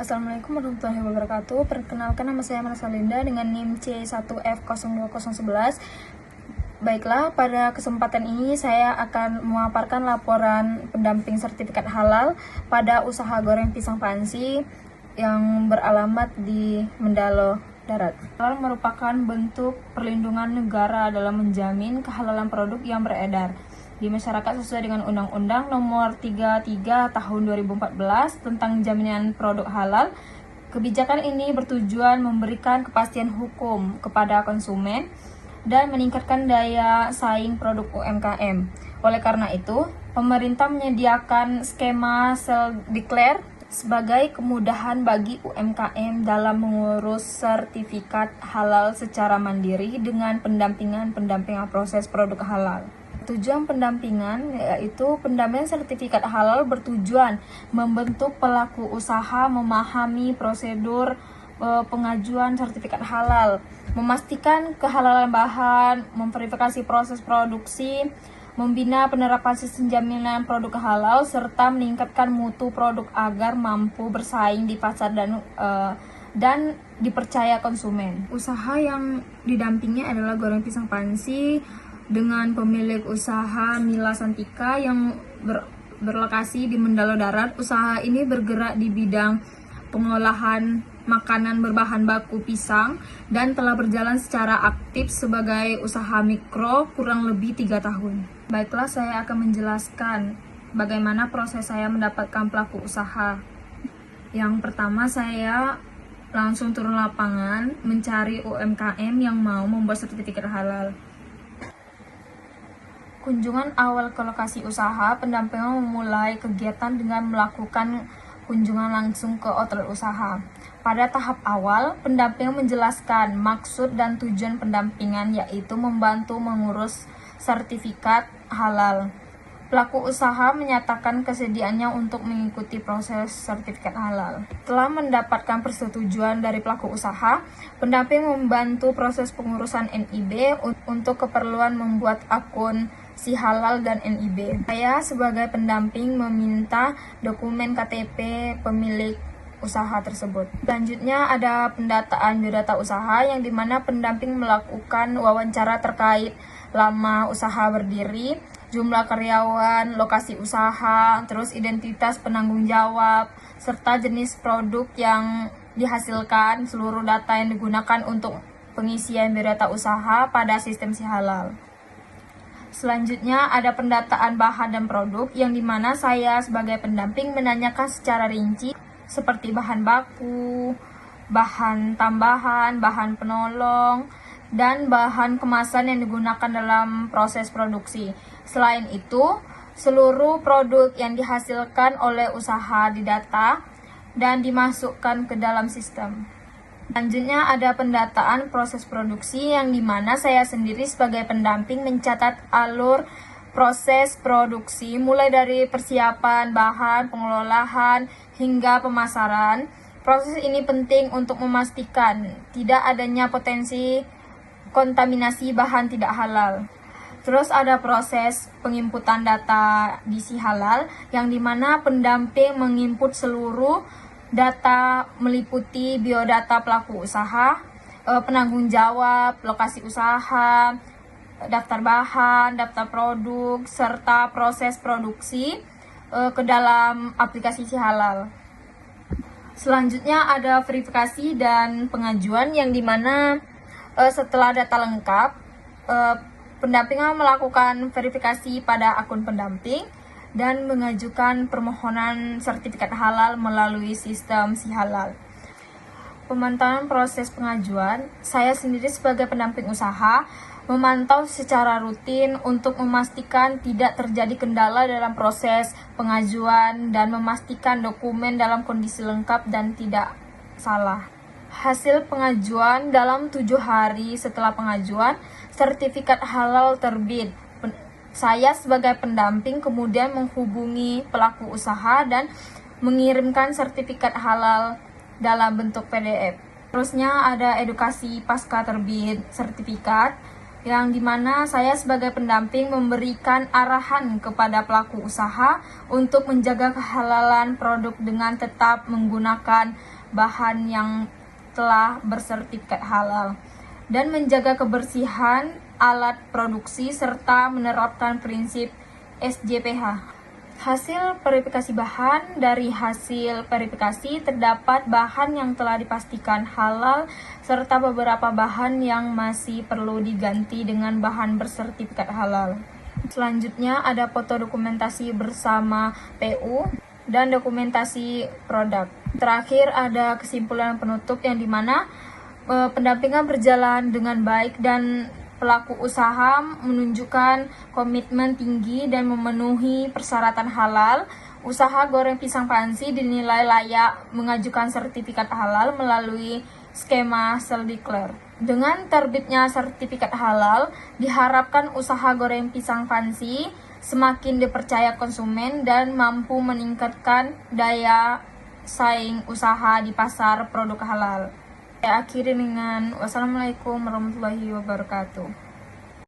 Assalamualaikum warahmatullahi wabarakatuh. Perkenalkan, nama saya Marsa Linda dengan NIM C1F02011. Baiklah, pada kesempatan ini saya akan memaparkan laporan pendamping sertifikat halal pada usaha goreng pisang panci yang beralamat di Mendalo Darat. Halal merupakan bentuk perlindungan negara dalam menjamin kehalalan produk yang beredar di masyarakat sesuai dengan Undang-Undang Nomor 33 Tahun 2014 tentang jaminan produk halal. Kebijakan ini bertujuan memberikan kepastian hukum kepada konsumen dan meningkatkan daya saing produk UMKM. Oleh karena itu, pemerintah menyediakan skema self-declare sebagai kemudahan bagi UMKM dalam mengurus sertifikat halal secara mandiri dengan pendampingan proses produk halal. Tujuan pendampingan yaitu pendampingan sertifikat halal bertujuan membentuk pelaku usaha memahami prosedur pengajuan sertifikat halal, memastikan kehalalan bahan, memverifikasi proses produksi, membina penerapan sistem jaminan produk halal, serta meningkatkan mutu produk agar mampu bersaing di pasar dan dipercaya konsumen. Usaha yang didampingi adalah goreng pisang panci dengan pemilik usaha Mila Santika yang berlokasi di Mendalo Darat. Usaha ini bergerak di bidang pengolahan makanan berbahan baku pisang dan telah berjalan secara aktif sebagai usaha mikro kurang lebih 3 tahun. Baiklah, saya akan menjelaskan bagaimana proses saya mendapatkan pelaku usaha. Yang pertama, saya langsung turun lapangan mencari UMKM yang mau membuat sertifikat halal. Kunjungan awal ke lokasi usaha, pendampingan memulai kegiatan dengan melakukan kunjungan langsung ke outlet usaha. Pada tahap awal, pendampingan menjelaskan maksud dan tujuan pendampingan, yaitu membantu mengurus sertifikat halal. Pelaku usaha menyatakan kesediaannya untuk mengikuti proses sertifikat halal. Setelah mendapatkan persetujuan dari pelaku usaha, pendamping membantu proses pengurusan NIB untuk keperluan membuat akun si halal dan NIB. Saya sebagai pendamping meminta dokumen KTP pemilik usaha tersebut. Selanjutnya ada pendataan biodata usaha yang dimana pendamping melakukan wawancara terkait lama usaha berdiri, jumlah karyawan, lokasi usaha, terus identitas penanggung jawab, serta jenis produk yang dihasilkan, seluruh data yang digunakan untuk pengisian biodata usaha pada sistem si halal. Selanjutnya ada pendataan bahan dan produk yang dimana saya sebagai pendamping menanyakan secara rinci seperti bahan baku, bahan tambahan, bahan penolong, dan bahan kemasan yang digunakan dalam proses produksi. Selain itu, seluruh produk yang dihasilkan oleh usaha didata dan dimasukkan ke dalam sistem. Selanjutnya ada pendataan proses produksi yang dimana saya sendiri sebagai pendamping mencatat alur proses produksi mulai dari persiapan bahan, pengolahan, hingga pemasaran. Proses ini penting untuk memastikan tidak adanya potensi kontaminasi bahan tidak halal. Terus ada proses penginputan data di si halal yang dimana pendamping menginput seluruh data meliputi biodata pelaku usaha, penanggung jawab, lokasi usaha, daftar bahan, daftar produk, serta proses produksi ke dalam aplikasi si halal. Selanjutnya ada verifikasi dan pengajuan yang dimana setelah data lengkap, pendamping melakukan verifikasi pada akun pendamping dan mengajukan permohonan sertifikat halal melalui sistem si halal. Pemantauan proses pengajuan, saya sendiri sebagai pendamping usaha memantau secara rutin untuk memastikan tidak terjadi kendala dalam proses pengajuan dan memastikan dokumen dalam kondisi lengkap dan tidak salah. Hasil pengajuan dalam 7 hari setelah pengajuan, sertifikat halal terbit. Saya sebagai pendamping kemudian menghubungi pelaku usaha dan mengirimkan sertifikat halal dalam bentuk PDF. Terusnya ada edukasi pasca terbit sertifikat yang dimana saya sebagai pendamping memberikan arahan kepada pelaku usaha untuk menjaga kehalalan produk dengan tetap menggunakan bahan yang telah bersertifikat halal, dan menjaga kebersihan alat produksi serta menerapkan prinsip SJPH. Hasil verifikasi bahan: dari hasil verifikasi terdapat bahan yang telah dipastikan halal serta beberapa bahan yang masih perlu diganti dengan bahan bersertifikat halal. Selanjutnya ada foto dokumentasi bersama PU dan dokumentasi produk. Terakhir ada kesimpulan penutup yang dimana pendampingan berjalan dengan baik dan pelaku usaha menunjukkan komitmen tinggi dan memenuhi persyaratan halal. Usaha goreng pisang panci dinilai layak mengajukan sertifikat halal melalui skema Seldikler. Dengan terbitnya sertifikat halal, diharapkan usaha goreng pisang panci semakin dipercaya konsumen dan mampu meningkatkan daya saing usaha di pasar produk halal. Saya akhiri dengan wassalamualaikum warahmatullahi wabarakatuh.